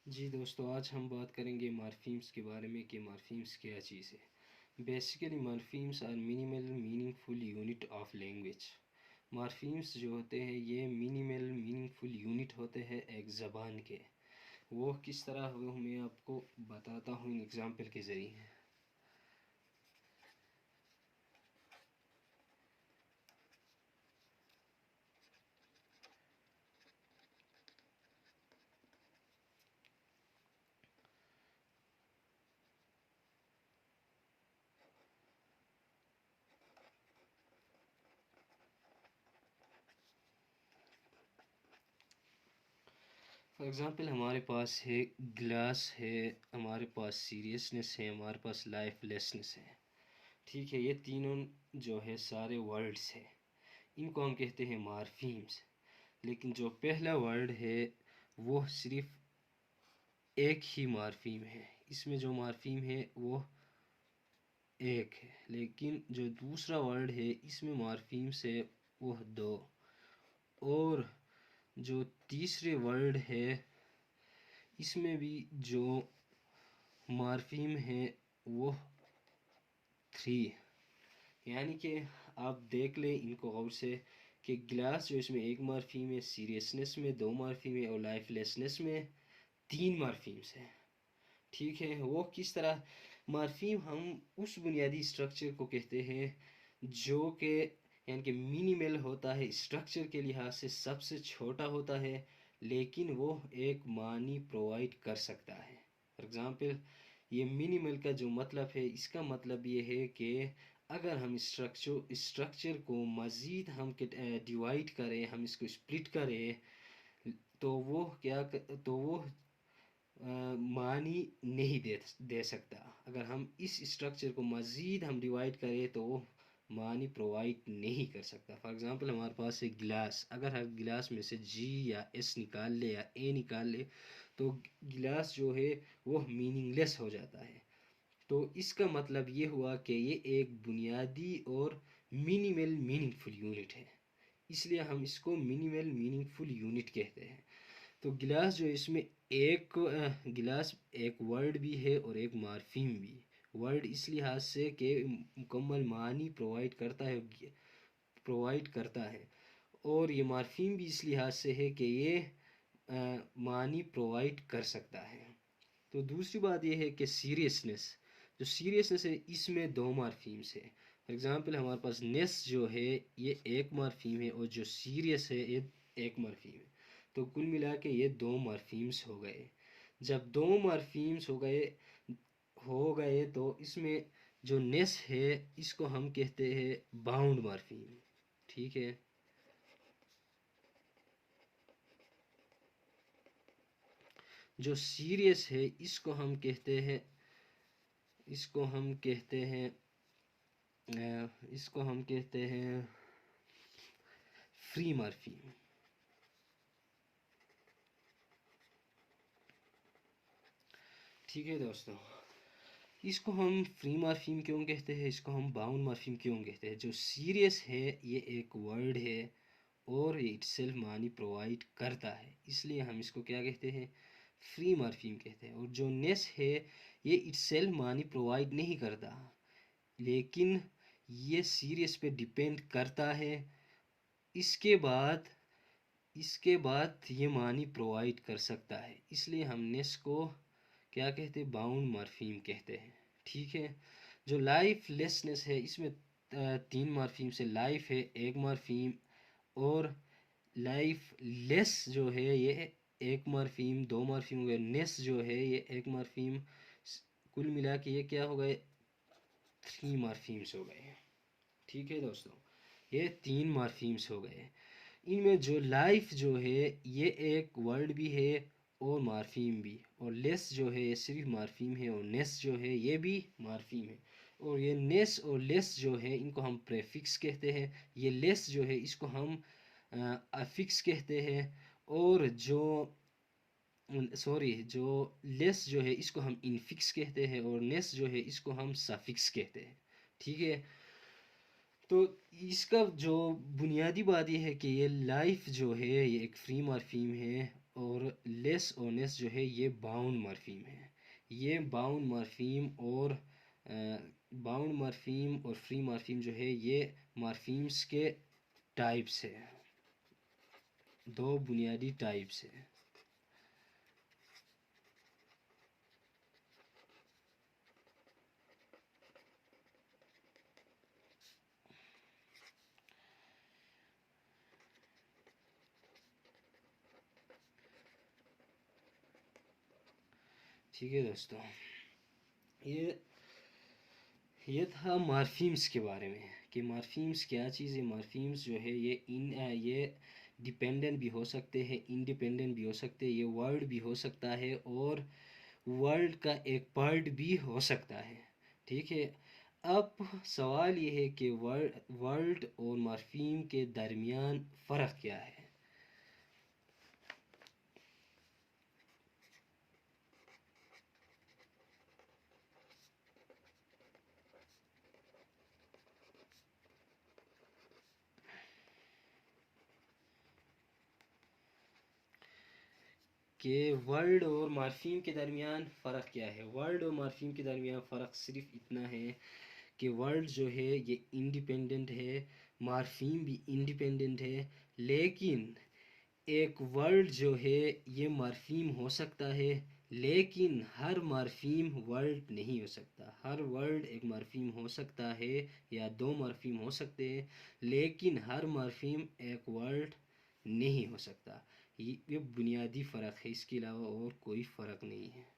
جی دوستو، آج ہم بات کریں گے مارفیمس کے بارے میں کہ مارفیمس کیا چیز ہے۔ Basically morphemes are minimal meaningful unit of language. Morphemes جو ہوتے ہیں یہ منیمل میننگ فل یونٹ ہوتے ہیں ایک زبان کے۔ وہ کس طرح وہ میں آپ کو بتاتا ہوں اگزامپل کے ذریعے۔ فار ایگزامپل ہمارے پاس ہے گلاس ہے، ہمارے پاس سیریسنس ہے، ہمارے پاس لائف لیسنس ہے۔ ٹھیک ہے، یہ تینوں جو ہے سارے ورڈز ہیں، ان کو ہم کہتے ہیں مارفیمس۔ لیکن جو پہلا ورڈ ہے وہ صرف ایک ہی مارفیم ہے، اس میں جو مارفیم ہے وہ ایک ہے، لیکن جو دوسرا ورڈ ہے اس میں مارفیمس ہے وہ دو، اور جو تیسرے ورڈ ہے اس میں بھی جو مارفیم ہے وہ 3۔ یعنی کہ آپ دیکھ لیں ان کو غور سے کہ گلاس جو اس میں ایک مارفیم ہے، سیریسنس میں 2 مارفیم ہے، اور لائف لیسنس میں 3 مارفیمس ہیں۔ ٹھیک ہے، وہ کس طرح مارفیم ہم اس بنیادی اسٹرکچر کو کہتے ہیں جو کہ یعنی کہ منیمل ہوتا ہے، اسٹرکچر کے لحاظ سے سب سے چھوٹا ہوتا ہے، لیکن وہ ایک معنی پرووائڈ کر سکتا ہے۔ فار ایگزامپل یہ منیمل کا جو مطلب ہے، اس کا مطلب یہ ہے کہ اگر ہم اسٹرکچر کو مزید ہم ڈیوائڈ کریں، ہم اس کو اسپلٹ کریں، تو وہ معنی نہیں دے سکتا۔ اگر ہم اس اسٹرکچر کو مزید ہم ڈیوائڈ کریں تو وہ معنی پرووائڈ نہیں کر سکتا۔ فار ایگزامپل ہمارے پاس ہے گلاس، اگر ہر گلاس میں سے جی یا ایس نکال لے یا اے نکال لے تو گلاس جو ہے وہ میننگ لیس ہو جاتا ہے۔ تو اس کا مطلب یہ ہوا کہ یہ ایک بنیادی اور منیمل میننگ فل یونٹ ہے، اس لیے ہم اس کو منیمل میننگ فل یونٹ کہتے ہیں۔ تو گلاس جو اس میں گلاس ایک ورڈ بھی ہے اور ایک مارفیم بھی۔ ورڈ اس لحاظ سے کہ مکمل معنی پرووائڈ کرتا ہے، اور یہ مارفیم بھی اس لحاظ سے ہے کہ یہ معنی پرووائڈ کر سکتا ہے۔ تو دوسری بات یہ ہے کہ جو سیریسنس ہے اس میں 2 مارفیمس ہے۔ فار ایگزامپل ہمارے پاس نیس جو ہے یہ ایک مارفیم ہے، اور جو سیریس ہے یہ ایک مارفیم ہے۔ تو کل ملا کے یہ 2 مارفیمس ہو گئے۔ جب 2 مارفیمس ہو گئے تو اس میں جو نیس ہے اس کو ہم کہتے ہیں باؤنڈ مارفیم۔ ٹھیک ہے، جو سیریس ہے اس کو ہم کہتے ہیں فری مارفیم۔ ٹھیک ہے دوستو، اس کو ہم فری مارفیم کیوں کہتے ہیں، اس کو ہم باؤنڈ مارفیم کیوں کہتے ہیں؟ جو سیریس ہے یہ ایک ورڈ ہے اور یہ اٹ سیلف معنی پرووائڈ کرتا ہے، اس لیے ہم اس کو کیا کہتے ہیں، فری مارفیم کہتے ہیں۔ اور جو نیس ہے یہ اٹ سیلف معنی پرووائڈ نہیں کرتا، لیکن یہ سیریس پہ ڈیپینڈ کرتا ہے، اس کے بعد یہ معنی پرووائڈ کر سکتا ہے، اس لیے ہم نیس کو کیا کہتے ہیں، باؤنڈ مارفیم کہتے ہیں۔ ٹھیک ہے، جو لائف لیسنس ہے اس میں 3 مارفیم سے لائف ہے ایک مارفیم، اور لائف لیس جو ہے یہ ایک مارفیم، 2 مارفیم ہو گئے، نیس جو ہے یہ ایک مارفیم، کل ملا کے یہ کیا ہو گئے، 3 مارفیمس ہو گئے۔ ٹھیک ہے دوستو، یہ 3 مارفیمس ہو گئے۔ ان میں جو لائف جو ہے یہ ایک ورڈ بھی ہے اور مارفیم بھی، اور لیس جو ہے یہ صرف مارفیم ہے، اور نیس جو ہے یہ بھی مارفیم ہے۔ اور یہ نیس اور لیس جو ہے ان کو ہم پریفکس کہتے ہیں، یہ لیس جو ہے اس کو ہم افکس کہتے ہیں، اور جو لیس جو ہے اس کو ہم انفکس کہتے ہیں، اور نیس جو ہے اس کو ہم سفکس کہتے ہیں۔ ٹھیک ہے، تو اس کا جو بنیادی بات یہ ہے کہ یہ لائف جو ہے یہ ایک فری مارفیم ہے، اور لیس اونس جو ہے یہ باؤنڈ مارفیم ہے. یہ باؤنڈ مارفیم اور فری مارفیم جو ہے یہ مارفیمس کے ٹائپس ہے، دو بنیادی ٹائپس ہے. ٹھیک ہے دوستوں، یہ تھا مارفیمس کے بارے میں کہ مارفیمس کیا چیز ہے. مارفیمس جو ہے یہ ڈیپینڈنٹ بھی ہو سکتے ہیں، انڈیپینڈنٹ بھی ہو سکتے ہیں، یہ ورڈ بھی ہو سکتا ہے اور ورلڈ کا ایک پارٹ بھی ہو سکتا ہے. ٹھیک ہے، اب سوال یہ ہے کہ ورلڈ اور مارفیم کے درمیان فرق کیا ہے. کہ ورلڈ اور مارفیم کے درمیان فرق کیا ہے. ورلڈ اور مارفیم کے درمیان فرق صرف اتنا ہے کہ ورلڈ جو ہے یہ انڈیپینڈنٹ ہے، مارفیم بھی انڈیپینڈنٹ ہے، لیکن ایک ورلڈ جو ہے یہ مارفیم ہو سکتا ہے لیکن ہر مارفیم ورلڈ نہیں ہو سکتا. ہر ورلڈ ایک مارفیم ہو سکتا ہے یا دو مارفیم ہو سکتے ہیں لیکن ہر مارفیم ایک ورلڈ نہیں ہو سکتا. یہ بنیادی فرق ہے، اس کے علاوہ اور کوئی فرق نہیں ہے.